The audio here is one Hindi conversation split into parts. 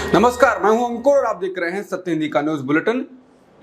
नमस्कार, मैं हूं अंकुर और आप देख रहे हैं सत्य हिंदी का न्यूज बुलेटिन।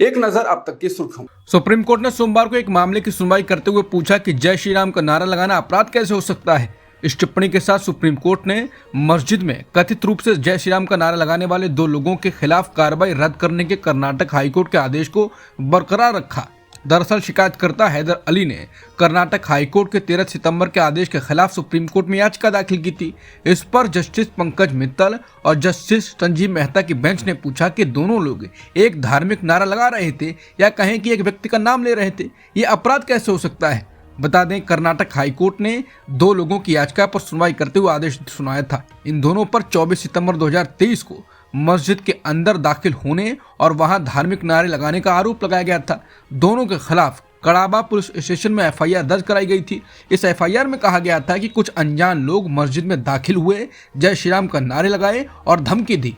एक नजर अब तक की सुर्खियों। सुप्रीम कोर्ट ने सोमवार को एक मामले की सुनवाई करते हुए पूछा कि जय श्री राम का नारा लगाना अपराध कैसे हो सकता है। इस टिप्पणी के साथ सुप्रीम कोर्ट ने मस्जिद में कथित रूप से जय श्री राम का नारा लगाने वाले 2 लोगों के खिलाफ कार्रवाई रद्द करने के कर्नाटक हाईकोर्ट के आदेश को बरकरार रखा। दरअसल शिकायतकर्ता हैदर अली ने कर्नाटक हाईकोर्ट के 13 सितंबर के आदेश के खिलाफ सुप्रीम कोर्ट में याचिका दाखिल की थी। इस पर जस्टिस पंकज मित्तल और जस्टिस संजीव मेहता की बेंच ने पूछा कि दोनों लोग एक धार्मिक नारा लगा रहे थे या कहें कि एक व्यक्ति का नाम ले रहे थे, ये अपराध कैसे हो सकता है। बता दें, कर्नाटक हाईकोर्ट ने 2 लोगों की याचिका पर सुनवाई करते हुए आदेश सुनाया था। इन दोनों पर 24 सितंबर 2023 को मस्जिद के अंदर दाखिल होने और वहां धार्मिक नारे लगाने का आरोप लगाया गया था। दोनों के खिलाफ कड़ाबा पुलिस स्टेशन में एफआईआर दर्ज कराई गई थी। इस एफआईआर में कहा गया था कि कुछ अनजान लोग मस्जिद में दाखिल हुए, जय श्री राम का नारे लगाए और धमकी दी।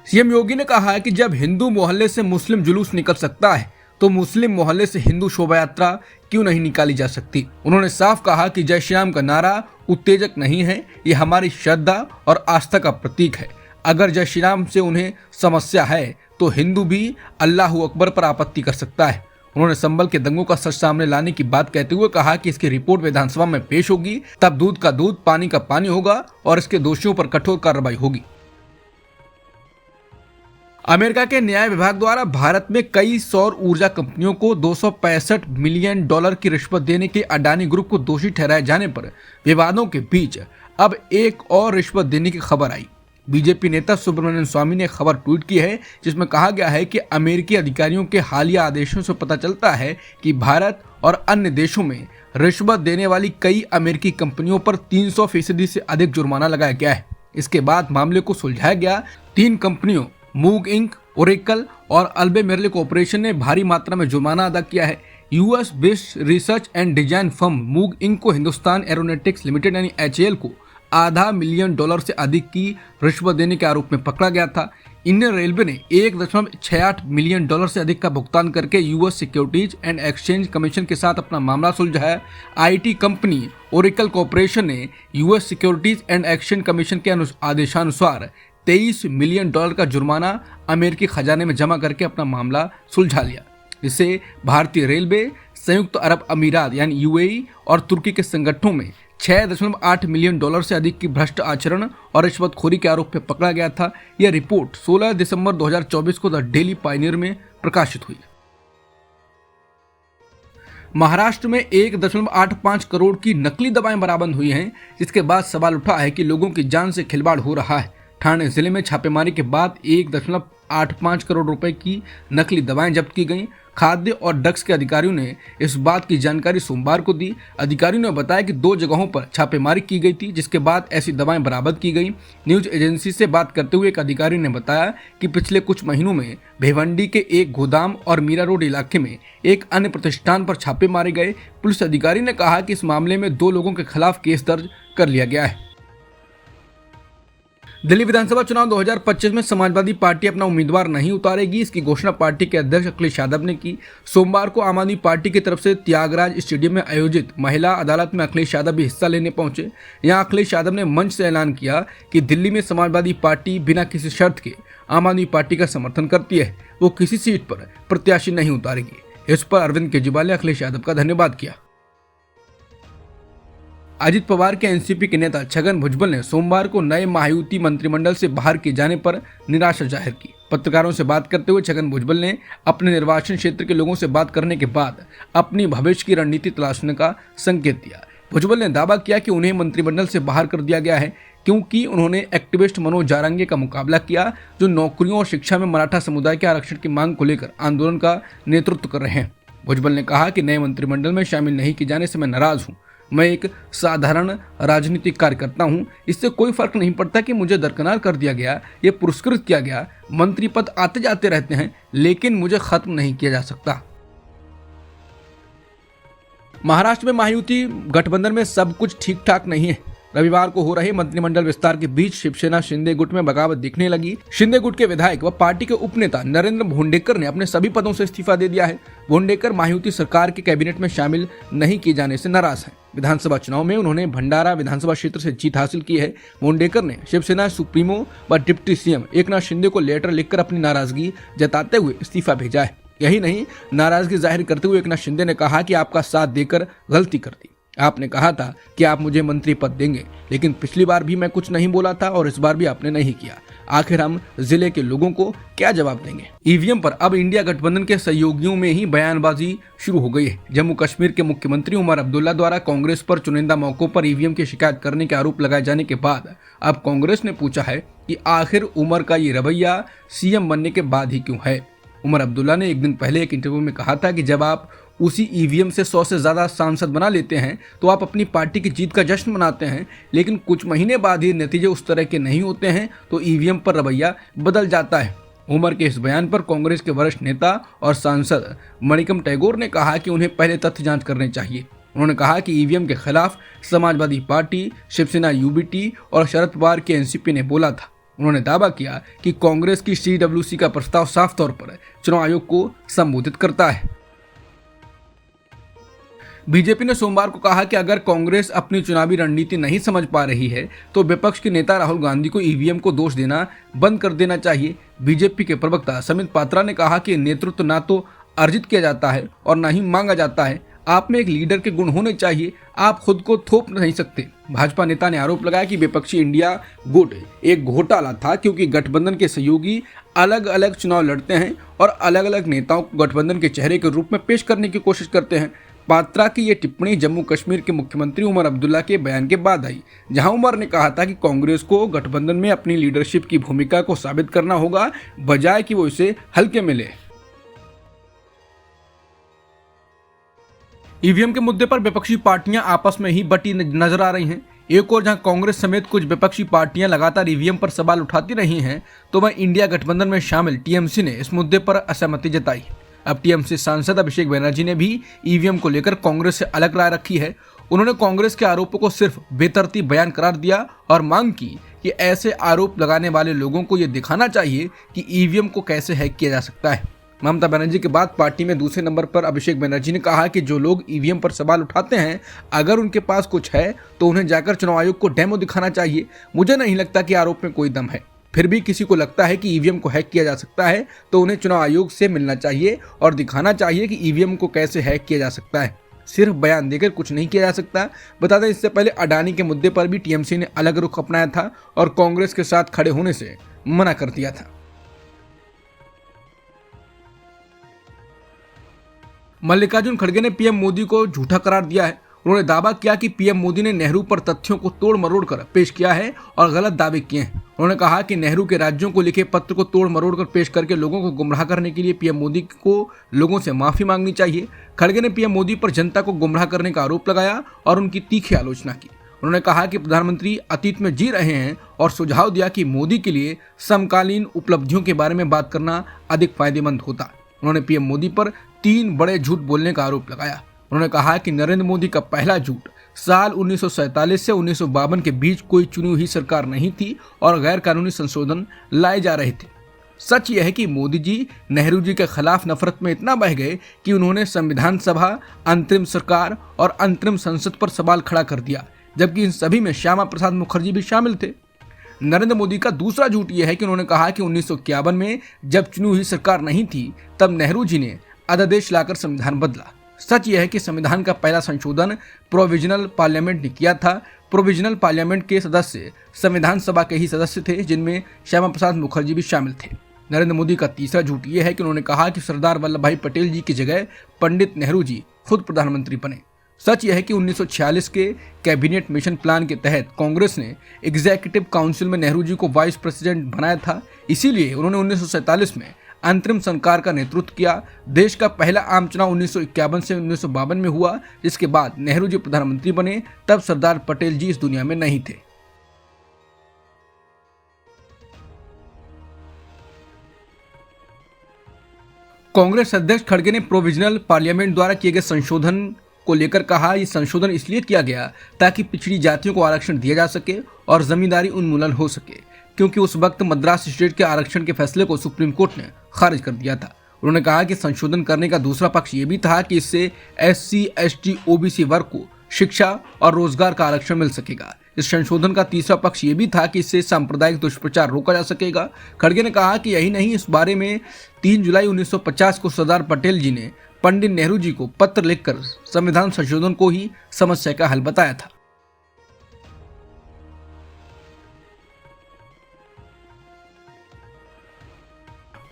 सीएम योगी ने कहा है कि जब हिंदू मोहल्ले से मुस्लिम जुलूस निकल सकता है तो मुस्लिम मोहल्ले से हिंदू शोभा यात्रा क्यों नहीं निकाली जा सकती। उन्होंने साफ कहा कि जय श्री राम का नारा उत्तेजक नहीं है, ये हमारी श्रद्धा और आस्था का प्रतीक है। अगर जय श्री राम से उन्हें समस्या है तो हिंदू भी अल्लाहू अकबर पर आपत्ति कर सकता है। उन्होंने संभल के दंगों का सच सामने लाने की बात कहते हुए कहा कि इसकी रिपोर्ट विधानसभा में पेश होगी, तब दूध का दूध पानी का पानी होगा और इसके दोषियों पर कठोर कार्रवाई होगी। अमेरिका के न्याय विभाग द्वारा भारत में कई सौर ऊर्जा कंपनियों को $265 मिलियन की रिश्वत देने के अडानी ग्रुप को दोषी ठहराए जाने पर विवादों के बीच अब एक और रिश्वत देने की खबर आई। बीजेपी नेता सुब्रमण्यम स्वामी ने खबर ट्वीट की है, जिसमें कहा गया है कि अमेरिकी अधिकारियों के हालिया आदेशों से पता चलता है कि भारत और अन्य देशों में रिश्वत देने वाली कई अमेरिकी कंपनियों पर 300% से अधिक जुर्माना लगाया गया है। इसके बाद मामले को सुलझाया गया। 3 कंपनियों मूग इंक, ओरेकल और अल्बेमेरले कॉर्पोरेशन ने भारी मात्रा में जुर्माना अदा किया है। US based research and design firm मूग इंक को हिंदुस्तान एरोनॉटिक्स लिमिटेड यानी HAL को $500 मिलियन से अधिक की रिश्वत देने के आरोप में पकड़ा गया था। इंडियन रेलवे ने $1.68 मिलियन से अधिक का भुगतान करके US securities and exchange commission के साथ अपना मामला सुलझाया। IT कंपनी ओरेकल कॉर्पोरेशन ने US securities and exchange commission के आदेशानुसार $23 मिलियन का जुर्माना अमेरिकी खजाने में जमा करके अपना मामला सुलझा लिया। इससे भारतीय रेलवे, संयुक्त अरब अमीरात यानी UAE और तुर्की के संगठनों में $6.8 मिलियन से अधिक की भ्रष्ट आचरण और रिश्वतखोरी के आरोप में पकड़ा गया था। यह रिपोर्ट 16 दिसंबर 2024 को द डेली पायनियर में प्रकाशित हुई। महाराष्ट्र में 1.85 करोड़ की नकली दवाएं बरामद हुई हैं, जिसके बाद सवाल उठा है कि लोगों की जान से खिलवाड़ हो रहा है। ठाणे जिले में छापेमारी के बाद 1.85 करोड़ रुपए की नकली दवाएं जब्त की गईं। खाद्य और ड्रग्स के अधिकारियों ने इस बात की जानकारी सोमवार को दी। अधिकारियों ने बताया कि 2 जगहों पर छापेमारी की गई थी, जिसके बाद ऐसी दवाएं बरामद की गईं। न्यूज एजेंसी से बात करते हुए एक अधिकारी ने बताया कि पिछले कुछ महीनों में भिवंडी के एक गोदाम और मीरा रोड इलाके में एक अन्य प्रतिष्ठान पर छापे मारे गए। पुलिस अधिकारी ने कहा कि इस मामले में 2 लोगों के खिलाफ केस दर्ज कर लिया गया है। दिल्ली विधानसभा चुनाव 2025 में समाजवादी पार्टी अपना उम्मीदवार नहीं उतारेगी। इसकी घोषणा पार्टी के अध्यक्ष अखिलेश यादव ने की। सोमवार को आम आदमी पार्टी की तरफ से त्यागराज स्टेडियम में आयोजित महिला अदालत में अखिलेश यादव भी हिस्सा लेने पहुंचे। यहां अखिलेश यादव ने मंच से ऐलान किया कि दिल्ली में समाजवादी पार्टी बिना किसी शर्त के आम आदमी पार्टी का समर्थन करती है, वो किसी सीट पर प्रत्याशी नहीं उतारेगी। इस पर अरविंद केजरीवाल ने अखिलेश यादव का धन्यवाद किया। अजित पवार के एनसीपी के नेता छगन भुजबल ने सोमवार को नए महायुति मंत्रिमंडल से बाहर किए जाने पर निराशा जाहिर की। पत्रकारों से बात करते हुए छगन भुजबल ने अपने निर्वाचन क्षेत्र के लोगों से बात करने के बाद अपनी भविष्य की रणनीति तलाशने का संकेत दिया। भुजबल ने दावा किया कि उन्हें मंत्रिमंडल से बाहर कर दिया गया है क्योंकि उन्होंने एक्टिविस्ट मनोज जारंगे का मुकाबला किया, जो नौकरियों और शिक्षा में मराठा समुदाय के आरक्षण की मांग को लेकर आंदोलन का नेतृत्व कर रहे हैं। भुजबल ने कहा कि नए मंत्रिमंडल में शामिल नहीं किए जाने से मैं नाराज हूँ। मैं एक साधारण राजनीतिक कार्यकर्ता हूं, इससे कोई फर्क नहीं पड़ता कि मुझे दरकिनार कर दिया गया, ये पुरस्कृत किया गया। मंत्री पद आते जाते रहते हैं, लेकिन मुझे खत्म नहीं किया जा सकता। महाराष्ट्र में महायुति गठबंधन में सब कुछ ठीक ठाक नहीं है। रविवार को हो रहे मंत्रिमंडल विस्तार के बीच शिवसेना शिंदे गुट में बगावत दिखने लगी। शिंदे गुट के विधायक व पार्टी के उपनेता नरेंद्र भोंडेकर ने अपने सभी पदों से इस्तीफा दे दिया है। भोंडेकर महायुति सरकार के कैबिनेट में शामिल नहीं किए जाने से नाराज हैं। विधानसभा चुनाव में उन्होंने भंडारा विधानसभा क्षेत्र से जीत हासिल की है। भोंडेकर ने शिवसेना सुप्रीमो व डिप्टी सीएम एकनाथ शिंदे को लेटर लिखकर अपनी नाराजगी जताते हुए इस्तीफा भेजा है। यही नहीं, नाराजगी जाहिर करते हुए एकनाथ शिंदे ने कहा कि आपका साथ देकर गलती कर दी। आपने कहा था कि आप मुझे मंत्री पद देंगे, लेकिन पिछली बार भी मैं कुछ नहीं बोला था और इस बार भी आपने नहीं किया। आखिर हम जिले के लोगों को क्या जवाब देंगे? ईवीएम पर अब इंडिया गठबंधन के सहयोगियों में ही बयानबाजी शुरू हो गई है। जम्मू कश्मीर के मुख्यमंत्री उमर अब्दुल्ला द्वारा कांग्रेस पर चुनिंदा मौकों पर ईवीएम की शिकायत करने के आरोप लगाए जाने के बाद अब कांग्रेस ने पूछा है कि आखिर उमर का ये रवैया सीएम बनने के बाद ही क्यों है। उमर अब्दुल्ला ने एक दिन पहले एक इंटरव्यू में कहा था कि जब आप उसी ईवीएम से 100 से ज्यादा सांसद बना लेते हैं तो आप अपनी पार्टी की जीत का जश्न मनाते हैं, लेकिन कुछ महीने बाद ही नतीजे उस तरह के नहीं होते हैं तो ईवीएम पर रवैया बदल जाता है। उमर के इस बयान पर कांग्रेस के वरिष्ठ नेता और सांसद मणिकम टैगोर ने कहा कि उन्हें पहले तथ्य जांच करने चाहिए। उन्होंने कहा कि ईवीएम के खिलाफ समाजवादी पार्टी, शिवसेना यूबीटी और शरद पवार के एनसीपी ने बोला था। उन्होंने दावा किया कि कांग्रेस की सीडब्ल्यूसी का प्रस्ताव साफ तौर पर चुनाव आयोग को संबोधित करता है। बीजेपी ने सोमवार को कहा कि अगर कांग्रेस अपनी चुनावी रणनीति नहीं समझ पा रही है तो विपक्ष के नेता राहुल गांधी को ईवीएम को दोष देना बंद कर देना चाहिए। बीजेपी के प्रवक्ता समित पात्रा ने कहा कि नेतृत्व ना तो अर्जित किया जाता है और ना ही मांगा जाता है। आप में एक लीडर के गुण होने चाहिए, आप खुद को थोप नहीं सकते। भाजपा नेता ने आरोप लगाया कि विपक्षी इंडिया गुट एक घोटाला था क्योंकि गठबंधन के सहयोगी अलग अलग चुनाव लड़ते हैं और अलग अलग नेताओं को गठबंधन के चेहरे के रूप में पेश करने की कोशिश करते हैं। पात्रा की ये टिप्पणी जम्मू कश्मीर के मुख्यमंत्री उमर अब्दुल्ला के बयान के बाद आई, जहां उमर ने कहा था कि कांग्रेस को गठबंधन में अपनी लीडरशिप की भूमिका को साबित करना होगा, बजाय कि वो इसे हल्के में ले। ईवीएम के मुद्दे पर विपक्षी पार्टियां आपस में ही बटी नजर आ रही हैं। एक और जहां कांग्रेस समेत कुछ विपक्षी पार्टियां लगातार ईवीएम पर सवाल उठाती रही हैं, तो वहीं इंडिया गठबंधन में शामिल टीएमसी ने इस मुद्दे पर असहमति जताई। अब टीएमसी सांसद अभिषेक बनर्जी ने भी ईवीएम को लेकर कांग्रेस से अलग राय रखी है। उन्होंने कांग्रेस के आरोपों को सिर्फ बेतरतीब बयान करार दिया और मांग की कि ऐसे आरोप लगाने वाले लोगों को यह दिखाना चाहिए कि ईवीएम को कैसे हैक किया जा सकता है। ममता बनर्जी के बाद पार्टी में दूसरे नंबर पर अभिषेक बनर्जी ने कहा कि जो लोग ईवीएम पर सवाल उठाते हैं, अगर उनके पास कुछ है तो उन्हें जाकर चुनाव आयोग को डेमो दिखाना चाहिए। मुझे नहीं लगता कि आरोप में कोई दम है। फिर भी किसी को लगता है कि ईवीएम को हैक किया जा सकता है तो उन्हें चुनाव आयोग से मिलना चाहिए और दिखाना चाहिए कि ईवीएम को कैसे हैक किया जा सकता है। सिर्फ बयान देकर कुछ नहीं किया जा सकता। बता दें, इससे पहले अडानी के मुद्दे पर भी टीएमसी ने अलग रुख अपनाया था और कांग्रेस के साथ खड़े होने से मना कर दिया था। मल्लिकार्जुन खड़गे ने पीएम मोदी को झूठा करार दिया है। उन्होंने दावा किया कि पीएम मोदी ने नेहरू पर तथ्यों को तोड़ मरोड़ कर पेश किया है और गलत दावे किए हैं। उन्होंने कहा कि नेहरू के राज्यों को लिखे पत्र को तोड़ मरोड़ कर पेश करके लोगों को गुमराह करने के लिए पीएम मोदी को लोगों से माफी मांगनी चाहिए। खड़गे ने पीएम मोदी पर जनता को गुमराह करने का आरोप लगाया और उनकी तीखी आलोचना की। उन्होंने कहा कि प्रधानमंत्री अतीत में जी रहे हैं और सुझाव दिया कि मोदी के लिए समकालीन उपलब्धियों के बारे में बात करना अधिक फायदेमंद होता। उन्होंने पीएम मोदी पर 3 बड़े झूठ बोलने का आरोप लगाया। उन्होंने कहा कि नरेंद्र मोदी का पहला झूठ साल 1947 से 1952 के बीच कोई चुनी हुई सरकार नहीं थी और गैर कानूनी संशोधन लाए जा रहे थे। सच यह है कि मोदी जी नेहरू जी के खिलाफ नफरत में इतना बह गए कि उन्होंने संविधान सभा, अंतरिम सरकार और अंतरिम संसद पर सवाल खड़ा कर दिया, जबकि इन सभी में श्यामा प्रसाद मुखर्जी भी शामिल थे। नरेंद्र मोदी का दूसरा झूठ यह है कि उन्होंने कहा कि 1951 में जब चुनी हुई सरकार नहीं थी तब नेहरू जी ने अध्यादेश लाकर संविधान बदला। सच यह है कि संविधान का पहला संशोधन प्रोविजनल पार्लियामेंट ने किया था। प्रोविजनल पार्लियामेंट के सदस्य संविधान सभा के ही सदस्य थे, जिनमें श्यामा प्रसाद मुखर्जी भी शामिल थे। नरेंद्र मोदी का तीसरा झूठ यह है कि उन्होंने कहा कि सरदार वल्लभ भाई पटेल जी की जगह पंडित नेहरू जी खुद प्रधानमंत्री बने। सच यह है कि 1946 के कैबिनेट मिशन प्लान के तहत कांग्रेस ने एग्जीक्यूटिव काउंसिल में नेहरू जी को वाइस प्रेसिडेंट बनाया था। इसीलिए उन्होंने 1947 में अंतरिम सरकार का नेतृत्व किया। देश का पहला आम चुनाव 1951 से 1952 में हुआ, जिसके बाद नेहरू जी प्रधानमंत्री बने। तब सरदार पटेल जी इस दुनिया में नहीं थे। कांग्रेस अध्यक्ष खड़गे ने प्रोविजनल पार्लियामेंट द्वारा किए गए संशोधन को लेकर कहा, ये संशोधन इसलिए किया गया ताकि पिछड़ी जातियों को आरक्षण दिया जा सके और जमींदारी उन्मूलन हो सके, क्योंकि उस वक्त मद्रास स्टेट के आरक्षण के फैसले को सुप्रीम कोर्ट ने खारिज कर दिया था। उन्होंने कहा कि संशोधन करने का दूसरा पक्ष ये भी था कि इससे SC, ST, OBC वर्ग को शिक्षा और रोजगार का आरक्षण मिल सकेगा। इस संशोधन का तीसरा पक्ष ये भी था कि इससे सांप्रदायिक दुष्प्रचार रोका जा सकेगा। खड़गे ने कहा कि यही नहीं, इस बारे में 3 जुलाई 1950 को सरदार पटेल जी ने पंडित नेहरू जी को पत्र लिखकर संविधान संशोधन को ही समस्या का हल बताया था।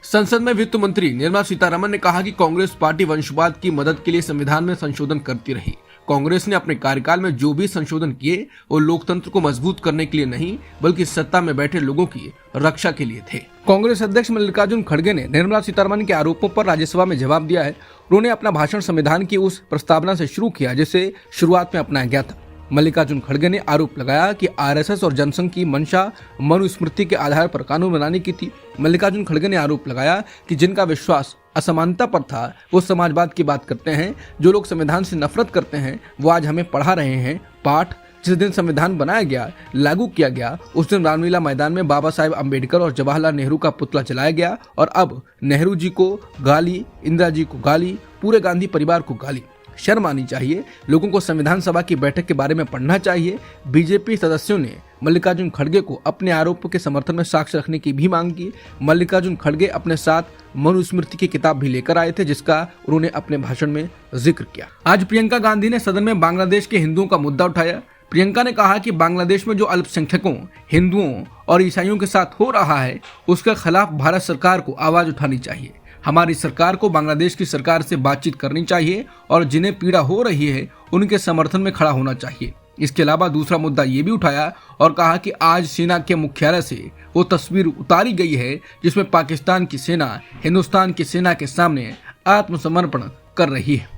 संसद में वित्त मंत्री निर्मला सीतारमण ने कहा कि कांग्रेस पार्टी वंशवाद की मदद के लिए संविधान में संशोधन करती रही। कांग्रेस ने अपने कार्यकाल में जो भी संशोधन किए वो लोकतंत्र को मजबूत करने के लिए नहीं, बल्कि सत्ता में बैठे लोगों की रक्षा के लिए थे। कांग्रेस अध्यक्ष मल्लिकार्जुन खड़गे ने निर्मला सीतारमण के आरोपों पर राज्यसभा में जवाब दिया है। उन्होंने अपना भाषण संविधान की उस प्रस्तावना से शुरू किया जिसे शुरुआत में अपनाया गया था। मल्लिकार्जुन खड़गे ने आरोप लगाया कि RSS और जनसंघ की मंशा मनुस्मृति के आधार पर कानून बनाने की थी। मल्लिकार्जुन खड़गे ने आरोप लगाया कि जिनका विश्वास असमानता पर था वो समाजवाद की बात करते हैं। जो लोग संविधान से नफरत करते हैं वो आज हमें पढ़ा रहे हैं पाठ। जिस दिन संविधान बनाया गया, लागू किया गया, उस दिन रामलीला मैदान में बाबा साहेब अम्बेडकर और जवाहरलाल नेहरू का पुतला जलाया गया और अब नेहरू जी को गाली, इंदिरा जी को गाली, पूरे गांधी परिवार को गाली। शर्म आनी चाहिए। लोगों को संविधान सभा की बैठक के बारे में पढ़ना चाहिए। बीजेपी सदस्यों ने मल्लिकार्जुन खड़गे को अपने आरोपों के समर्थन में साक्ष्य रखने की भी मांग की। मल्लिकार्जुन खड़गे अपने साथ मनुस्मृति की किताब भी लेकर आए थे जिसका उन्होंने अपने भाषण में जिक्र किया। आज प्रियंका गांधी ने सदन में बांग्लादेश के हिंदुओं का मुद्दा उठाया। प्रियंका ने कहा कि बांग्लादेश में जो अल्पसंख्यकों, हिंदुओं और ईसाइयों के साथ हो रहा है उसके खिलाफ भारत सरकार को आवाज उठानी चाहिए। हमारी सरकार को बांग्लादेश की सरकार से बातचीत करनी चाहिए और जिन्हें पीड़ा हो रही है उनके समर्थन में खड़ा होना चाहिए। इसके अलावा दूसरा मुद्दा ये भी उठाया और कहा कि आज सेना के मुख्यालय से वो तस्वीर उतारी गई है जिसमें पाकिस्तान की सेना हिंदुस्तान की सेना के सामने आत्मसमर्पण कर रही है।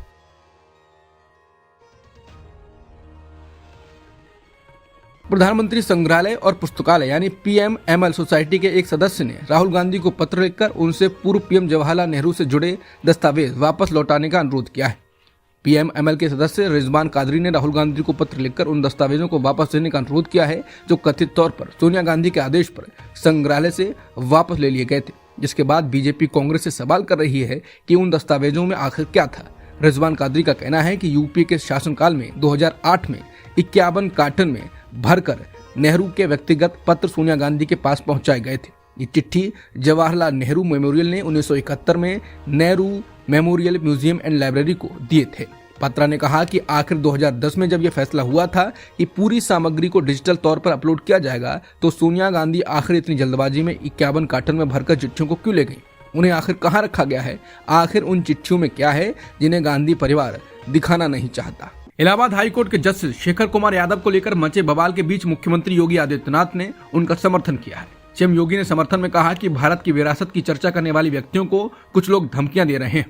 प्रधानमंत्री संग्रहालय और पुस्तकालय यानी PMML सोसाइटी के एक सदस्य ने राहुल गांधी को पत्र लिखकर उनसे पूर्व PM जवाहरलाल नेहरू से जुड़े दस्तावेज वापस लौटाने का अनुरोध किया है। PMML के सदस्य रिजवान कादरी ने राहुल गांधी को पत्र लिखकर उन दस्तावेजों को वापस लेने का अनुरोध किया है जो कथित तौर पर सोनिया गांधी के आदेश पर संग्रहालय से वापस ले लिए गए थे, जिसके बाद बीजेपी कांग्रेस से सवाल कर रही है कि उन दस्तावेजों में आखिर क्या था। रिजवान कादरी का कहना है कि यूपी के शासनकाल में 2008 में 51 कार्टन में भरकर नेहरू के व्यक्तिगत पत्र सोनिया गांधी के पास पहुंचाए गए थे। ये चिट्ठी जवाहरलाल नेहरू मेमोरियल ने 1971 में Nehru memorial museum and library को दिए थे। पत्रा ने कहा कि आखिर 2010 में जब यह फैसला हुआ था कि पूरी सामग्री को डिजिटल तौर पर अपलोड किया जाएगा तो सोनिया गांधी आखिर इतनी जल्दबाजी में 51 कार्टन में भरकर चिट्ठियों को क्यों ले गई? उन्हें आखिर कहाँ रखा गया है? आखिर उन चिट्ठियों में क्या है जिन्हें गांधी परिवार दिखाना नहीं चाहता? इलाहाबाद हाईकोर्ट के जस्टिस शेखर कुमार यादव को लेकर मचे बवाल के बीच मुख्यमंत्री योगी आदित्यनाथ ने उनका समर्थन किया है। सीएम योगी ने समर्थन में कहा कि भारत की विरासत की चर्चा करने वाले व्यक्तियों को कुछ लोग धमकियां दे रहे हैं।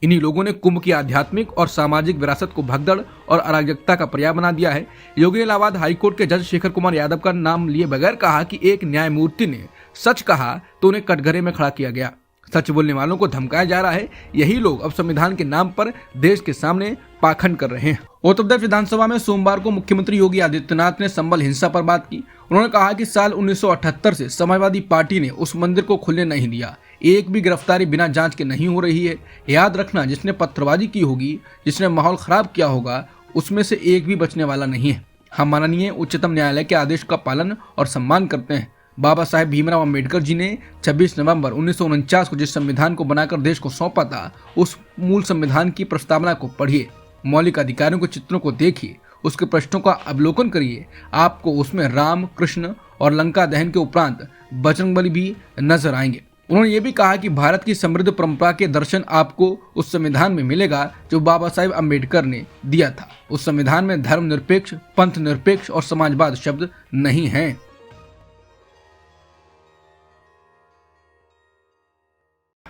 इन्हीं लोगों ने कुंभ की आध्यात्मिक और सामाजिक विरासत को भगदड़ और अराजकता का पर्याय बना दिया है। योगी ने इलाहाबाद हाईकोर्ट के जज शेखर कुमार यादव का नाम लिए बगैर कहा कि एक न्यायमूर्ति ने सच कहा तो उन्हें कटघरे में खड़ा किया गया। सच बोलने वालों को धमकाया जा रहा है। यही लोग अब संविधान के नाम पर देश के सामने पाखंड कर रहे हैं। उत्तर प्रदेश विधानसभा में सोमवार को मुख्यमंत्री योगी आदित्यनाथ ने संबल हिंसा पर बात की। उन्होंने कहा कि साल 1978 से समाजवादी पार्टी ने उस मंदिर को खुलने नहीं दिया। एक भी गिरफ्तारी बिना जांच के नहीं हो रही है। याद रखना, जिसने पत्थरबाजी की होगी, जिसने माहौल खराब किया होगा, उसमें से एक भी बचने वाला नहीं है। हम माननीय उच्चतम न्यायालय के आदेश का पालन और सम्मान करते हैं। बाबा साहेब भीमराव अंबेडकर जी ने 26 नवंबर 1949 को जिस संविधान को बनाकर देश को सौंपा था, उस मूल संविधान की प्रस्तावना को पढ़िए, मौलिक अधिकारों के चित्रों को देखिए, उसके प्रश्नों का अवलोकन करिए। आपको उसमें राम, कृष्ण और लंका दहन के उपरांत बजरंगबली भी नजर आएंगे। उन्होंने ये भी कहा कि भारत की समृद्ध परंपरा के दर्शन आपको उस संविधान में मिलेगा जो बाबा साहेब अंबेडकर ने दिया था। उस संविधान में धर्म निरपेक्ष, पंथ निरपेक्ष और समाजवाद शब्द नहीं हैं।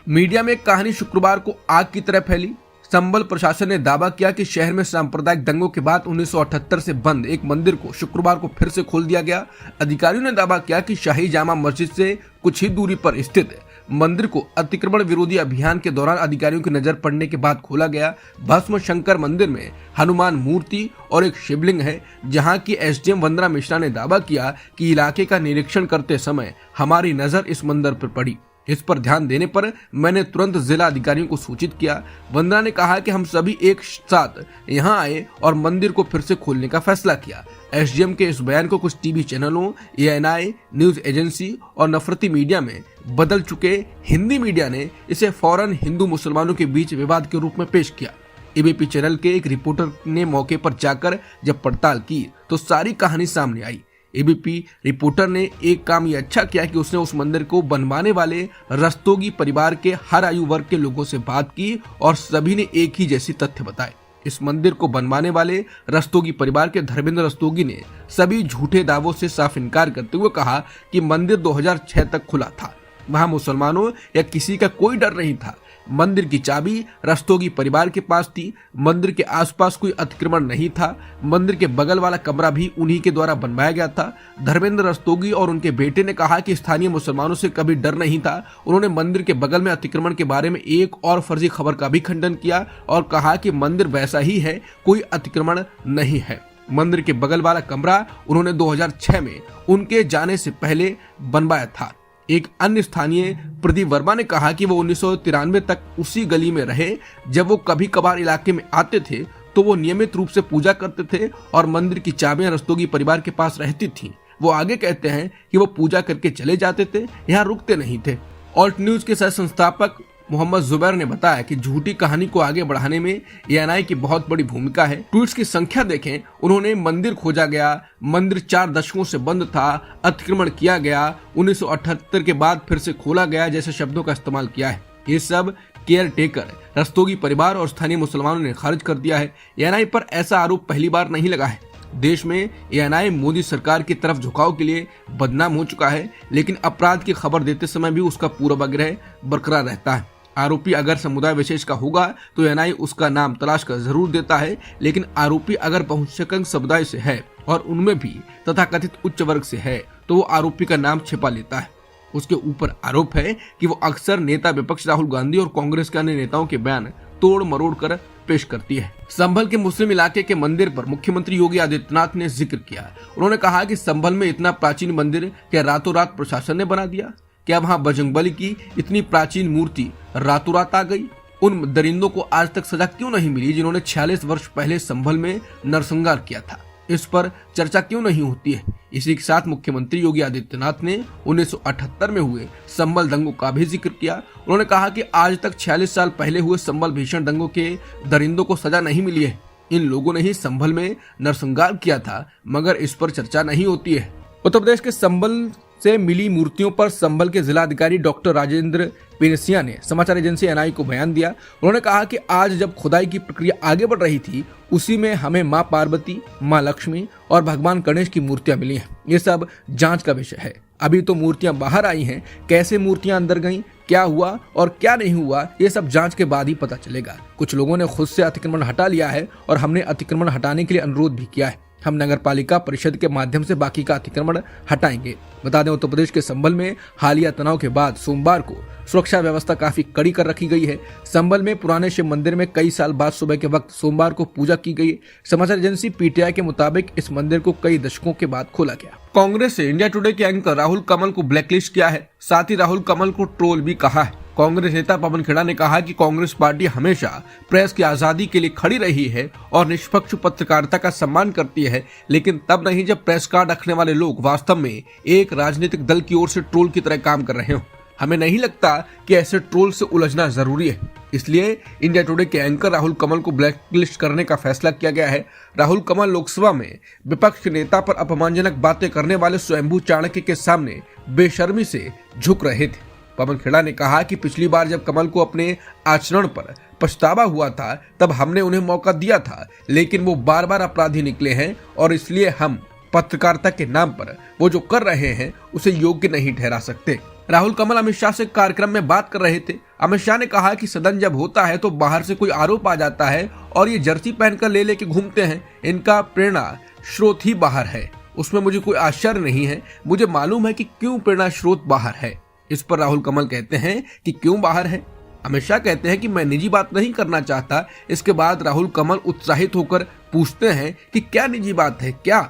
मीडिया में एक कहानी शुक्रवार को आग की तरह फैली। संबल प्रशासन ने दावा किया कि शहर में सांप्रदायिक दंगों के बाद 1978 से बंद एक मंदिर को शुक्रवार को फिर से खोल दिया गया। अधिकारियों ने दावा किया कि शाही जामा मस्जिद से कुछ ही दूरी पर स्थित मंदिर को अतिक्रमण विरोधी अभियान के दौरान अधिकारियों की नजर पड़ने के बाद खोला गया भस्म शंकर मंदिर में हनुमान मूर्ति और एक शिवलिंग है, जहां की एसडीएम वंदना मिश्रा ने दावा किया कि इलाके का निरीक्षण करते समय हमारी नजर इस मंदिर पर पड़ी। इस पर ध्यान देने पर मैंने तुरंत जिला अधिकारियों को सूचित किया। वंदना ने कहा कि हम सभी एक साथ यहां आए और मंदिर को फिर से खोलने का फैसला किया। एसडीएम के इस बयान को कुछ टीवी चैनलों, एएनआई न्यूज एजेंसी और नफरती मीडिया में बदल चुके हिंदी मीडिया ने इसे फौरन हिंदू मुसलमानों के बीच विवाद के रूप में पेश किया। एबीपी चैनल के एक रिपोर्टर ने मौके पर जाकर जब पड़ताल की तो सारी कहानी सामने आई। एबीपी रिपोर्टर ने एक काम ये अच्छा किया कि उसने उस मंदिर को बनवाने वाले रस्तोगी परिवार के हर आयु वर्ग के लोगों से बात की और सभी ने एक ही जैसी तथ्य बताए। इस मंदिर को बनवाने वाले रस्तोगी परिवार के धर्मेंद्र रस्तोगी ने सभी झूठे दावों से साफ इनकार करते हुए कहा कि मंदिर 2006 तक खुला था, वहां मुसलमानों या किसी का कोई डर नहीं था। मंदिर की चाबी रस्तोगी परिवार के पास थी। मंदिर के आसपास कोई अतिक्रमण नहीं था। मंदिर के बगल वाला कमरा भी उन्हीं के द्वारा बनवाया गया था। धर्मेंद्र रस्तोगी और उनके बेटे ने कहा कि स्थानीय मुसलमानों से कभी डर नहीं था। उन्होंने मंदिर के बगल में अतिक्रमण के बारे में एक और फर्जी खबर का भी खंडन किया और कहा कि मंदिर वैसा ही है, कोई अतिक्रमण नहीं है। मंदिर के बगल वाला कमरा उन्होंने 2006 में उनके जाने से पहले बनवाया था। एक अन्य स्थानीय प्रदीप वर्मा ने कहा कि वो 1993 तक उसी गली में रहे। जब वो कभी कभार इलाके में आते थे तो वो नियमित रूप से पूजा करते थे और मंदिर की चाबियां रस्तोगी परिवार के पास रहती थीं। वो आगे कहते हैं कि वो पूजा करके चले जाते थे, यहाँ रुकते नहीं थे। ऑल्ट न्यूज के सह संस्थापक मोहम्मद जुबैर ने बताया कि झूठी कहानी को आगे बढ़ाने में एएनआई की बहुत बड़ी भूमिका है। ट्वीट्स की संख्या देखें, उन्होंने मंदिर खोजा गया, मंदिर 4 दशकों से बंद था, अतिक्रमण किया गया, 1978 के बाद फिर से खोला गया जैसे शब्दों का इस्तेमाल किया है। ये सब केयर टेकर रस्तोगी परिवार और स्थानीय मुसलमानों ने खारिज कर दिया है। एएनआई पर ऐसा आरोप पहली बार नहीं लगा है। देश में एएनआई मोदी सरकार की तरफ झुकाव के लिए बदनाम हो चुका है, लेकिन अपराध की खबर देते समय भी उसका पूर्वाग्रह बरकरार रहता है। आरोपी अगर समुदाय विशेष का होगा तो एएनआई उसका नाम तलाश कर जरूर देता है, लेकिन आरोपी अगर बहुसंख्यक समुदाय से है और उनमें भी तथाकथित उच्च वर्ग से है तो वो आरोपी का नाम छिपा लेता है। उसके ऊपर आरोप है कि वो अक्सर नेता विपक्ष राहुल गांधी और कांग्रेस के अन्य नेताओं के बयान तोड़ मरोड़ कर पेश करती है। संभल के मुस्लिम इलाके के मंदिर पर मुख्यमंत्री योगी आदित्यनाथ ने जिक्र किया। उन्होंने कहा कि संभल में इतना प्राचीन मंदिर क्या रातों रात प्रशासन ने बना दिया? क्या वहां बजरंगबली की इतनी प्राचीन मूर्ति रातों रात आ गई? उन दरिंदों को आज तक सजा क्यों नहीं मिली जिन्होंने 46 वर्ष पहले संभल में नरसंहार किया था? इस पर चर्चा क्यों नहीं होती है? इसी के साथ मुख्यमंत्री योगी आदित्यनाथ ने 1978 में हुए संभल दंगों का भी जिक्र किया। उन्होंने कहा कि आज तक 46 साल पहले हुए संभल भीषण दंगों के दरिंदों को सजा नहीं मिली है। इन लोगों ने ही संभल में नरसंहार किया था, मगर इस पर चर्चा नहीं होती है। उत्तर प्रदेश के संभल से मिली मूर्तियों पर संभल के जिलाधिकारी डॉक्टर राजेंद्र पेनसिया ने समाचार एजेंसी एएनआई को बयान दिया। उन्होंने कहा कि आज जब खुदाई की प्रक्रिया आगे बढ़ रही थी, उसी में हमें मां पार्वती, मां लक्ष्मी और भगवान गणेश की मूर्तियां मिली हैं। ये सब जांच का विषय है। अभी तो मूर्तियां बाहर आई हैं, कैसे मूर्तियां अंदर गईं, क्या हुआ और क्या नहीं हुआ, ये सब जांच के बाद ही पता चलेगा। कुछ लोगों ने खुद से अतिक्रमण हटा लिया है और हमने अतिक्रमण हटाने के लिए अनुरोध भी किया है। हम नगर पालिका परिषद के माध्यम से बाकी का अतिक्रमण हटाएंगे। बता दें, उत्तर प्रदेश के संभल में हालिया तनाव के बाद सोमवार को सुरक्षा व्यवस्था काफी कड़ी कर रखी गई है। संभल में पुराने शिव मंदिर में कई साल बाद सुबह के वक्त सोमवार को पूजा की गई। समाचार एजेंसी पीटीआई के मुताबिक इस मंदिर को कई दशकों के बाद खोला गया। कांग्रेस से इंडिया टुडे के एंकर राहुल कमल को ब्लैकलिस्ट किया है, साथ ही राहुल कमल को ट्रोल भी कहा है। कांग्रेस नेता पवन खेड़ा ने कहा कि कांग्रेस पार्टी हमेशा प्रेस की आजादी के लिए खड़ी रही है और निष्पक्ष पत्रकारिता का सम्मान करती है, लेकिन तब नहीं जब प्रेस कार्ड रखने वाले लोग वास्तव में एक राजनीतिक दल की ओर से ट्रोल की तरह काम कर रहे हो। हमें नहीं लगता कि ऐसे ट्रोल से उलझना जरूरी है, इसलिए इंडिया टुडे के एंकर राहुल कमल को ब्लैकलिस्ट करने का फैसला किया गया है। राहुल कमल लोकसभा में विपक्ष के नेता पर अपमानजनक बातें करने वाले स्वयंभू चाणक्य के सामने बेशर्मी से झुक रहे थे। पवन खेड़ा ने कहा कि पिछली बार जब कमल को अपने आचरण पर पछतावा हुआ था तब हमने उन्हें मौका दिया था, लेकिन वो बार बार अपराधी निकले हैं और इसलिए हम पत्रकारिता के नाम पर वो जो कर रहे हैं उसे योग्य नहीं ठहरा सकते। राहुल कमल अमित शाह से कार्यक्रम में बात कर रहे थे। अमित शाह ने कहा कि सदन जब होता है तो बाहर से कोई आरोप आ जाता है और ये जर्सी पहनकर ले लेके घूमते हैं, इनका प्रेरणा स्रोत ही बाहर है। उसमें मुझे कोई आश्चर्य नहीं है, मुझे मालूम है कि क्यों प्रेरणा स्रोत बाहर है। इस पर राहुल कमल कहते हैं कि क्यों बाहर है। अमित शाह कहते हैं कि मैं निजी बात नहीं करना चाहता। इसके बाद राहुल कमल उत्साहित होकर पूछते हैं कि क्या निजी बात है क्या।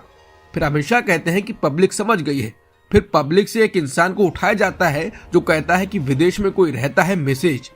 फिर अमित शाह कहते हैं कि पब्लिक समझ गई है। फिर पब्लिक से एक इंसान को उठाया जाता है जो कहता है कि विदेश में कोई रहता है मैसेज।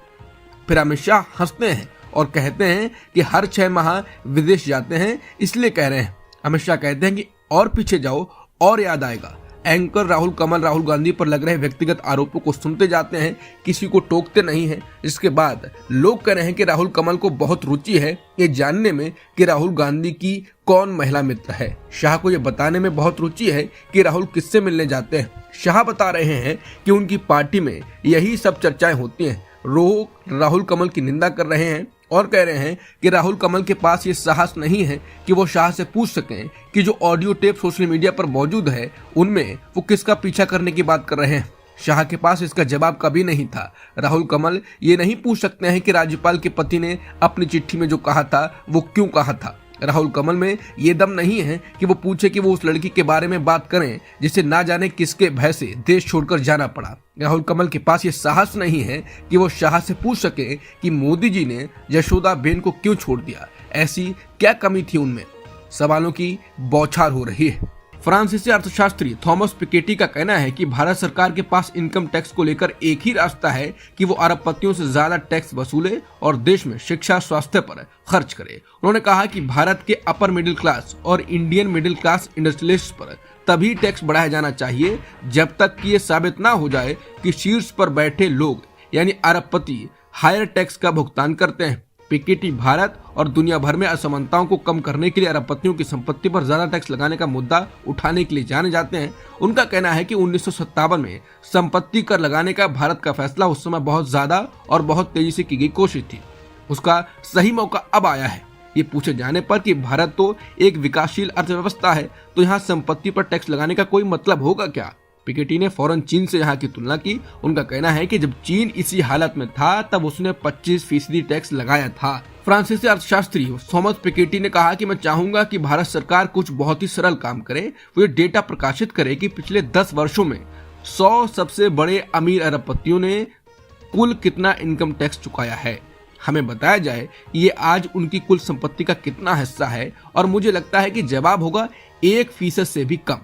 फिर अमित शाह हंसते हैं और कहते हैं कि हर 6 माह विदेश जाते हैं इसलिए कह रहे हैं। अमित शाह कहते हैं कि और पीछे जाओ और याद आएगा। एंकर राहुल कमल राहुल गांधी पर लग रहे व्यक्तिगत आरोपों को सुनते जाते हैं, किसी को टोकते नहीं हैं। इसके बाद लोग कह रहे हैं कि राहुल कमल को बहुत रुचि है ये जानने में कि राहुल गांधी की कौन महिला मित्र है। शाह को यह बताने में बहुत रुचि है कि राहुल किससे मिलने जाते हैं। शाह बता रहे हैं कि उनकी पार्टी में यही सब चर्चाएं होती हैं। लोग राहुल कमल की निंदा कर रहे हैं और कह रहे हैं कि राहुल कमल के पास ये साहस नहीं है कि वो शाह से पूछ सकें कि जो ऑडियो टेप सोशल मीडिया पर मौजूद है उनमें वो किसका पीछा करने की बात कर रहे हैं। शाह के पास इसका जवाब कभी नहीं था। राहुल कमल ये नहीं पूछ सकते हैं कि राज्यपाल के पति ने अपनी चिट्ठी में जो कहा था वो क्यों कहा था। राहुल कमल में ये दम नहीं है कि वो पूछे कि वो उस लड़की के बारे में बात करें जिसे ना जाने किसके भय से देश छोड़कर जाना पड़ा। राहुल कमल के पास ये साहस नहीं है कि वो शाह से पूछ सके कि मोदी जी ने यशोदा बेन को क्यों छोड़ दिया, ऐसी क्या कमी थी उनमें। सवालों की बौछार हो रही है। फ्रांसीसी अर्थशास्त्री थॉमस पिकेटी का कहना है कि भारत सरकार के पास इनकम टैक्स को लेकर एक ही रास्ता है कि वो अरबपतियों से ज्यादा टैक्स वसूले और देश में शिक्षा स्वास्थ्य पर खर्च करे। उन्होंने कहा कि भारत के अपर मिडिल क्लास और इंडियन मिडिल क्लास इंडस्ट्रियलिस्ट पर तभी टैक्स बढ़ाया जाना चाहिए जब तक कि ये साबित ना हो जाए कि शीर्ष पर बैठे लोग यानी अरबपति हायर टैक्स का भुगतान करते हैं। पिकेटी भारत और दुनिया भर में असमानताओं को कम करने के लिए अरबपतियों की संपत्ति पर ज्यादा टैक्स लगाने का मुद्दा उठाने के लिए जाने जाते हैं। उनका कहना है कि 1957 में संपत्ति कर लगाने का भारत का फैसला उस समय बहुत ज्यादा और बहुत तेजी से की गई कोशिश थी। उसका सही मौका अब आया है। ये पूछे जाने पर कि भारत तो एक विकासशील अर्थव्यवस्था है तो यहाँ संपत्ति पर टैक्स लगाने का कोई मतलब होगा क्या। पिकेटी ने फौरन चीन से यहाँ की तुलना की। उनका कहना है कि जब चीन इसी हालत में था तब उसने 25% टैक्स लगाया था। फ्रांसीसी अर्थशास्त्री थॉमस पिकेटी ने कहा कि मैं चाहूंगा कि भारत सरकार कुछ बहुत ही सरल काम करे। वो ये डेटा प्रकाशित करे कि पिछले 10 वर्षों में 100 सबसे बड़े अमीर अरबपतियों ने कुल कितना इनकम टैक्स चुकाया है। हमें बताया जाए ये आज उनकी कुल संपत्ति का कितना हिस्सा है और मुझे लगता है कि जवाब होगा 1% से भी कम।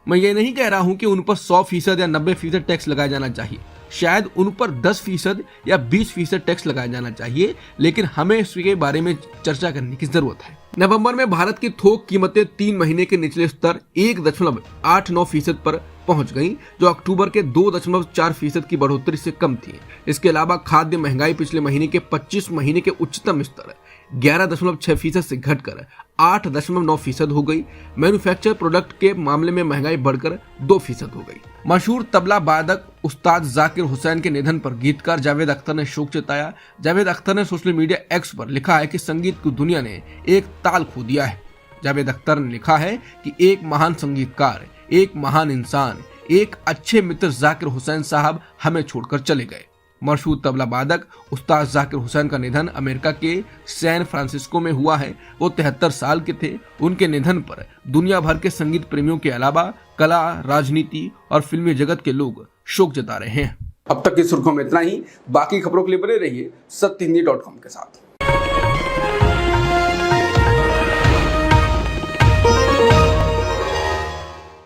मैं ये नहीं कह रहा हूं कि उन पर 100% या 90% टैक्स लगाया जाना चाहिए। शायद उन पर 10% या 20% टैक्स लगाया जाना चाहिए, लेकिन हमें इसके बारे में चर्चा करने की जरूरत है। नवंबर में भारत की थोक कीमतें 3 महीने के निचले स्तर 1.89% पर पहुंच गईं, जो अक्टूबर के 2.4% की बढ़ोतरी से कम थी। इसके अलावा खाद्य महंगाई पिछले महीने के 25 महीने के उच्चतम स्तर 11.6% से घटकर 8.9% हो गई। मैन्युफैक्चर प्रोडक्ट के मामले में महंगाई बढ़कर 2% हो गई। मशहूर तबला वादक उस्ताद जाकिर हुसैन के निधन पर गीतकार जावेद अख्तर ने शोक जताया। जावेद अख्तर ने सोशल मीडिया एक्स पर लिखा है कि संगीत की दुनिया ने एक ताल खो दिया है। जावेद अख्तर ने लिखा है कि एक महान संगीतकार, एक महान इंसान, एक अच्छे मित्र जाकिर हुसैन साहब हमें छोड़कर चले गए। मशहूर तबला वादक उस्ताद जाकिर हुसैन का निधन अमेरिका के सैन फ्रांसिस्को में हुआ है। वो 73 साल के थे। उनके निधन पर दुनिया भर के संगीत प्रेमियों के अलावा कला, राजनीति और फिल्मी जगत के लोग शोक जता रहे हैं। अब तक की सुर्खियों में इतना ही। बाकी खबरों के लिए बने रहिए सत्यहिंदी.com के साथ।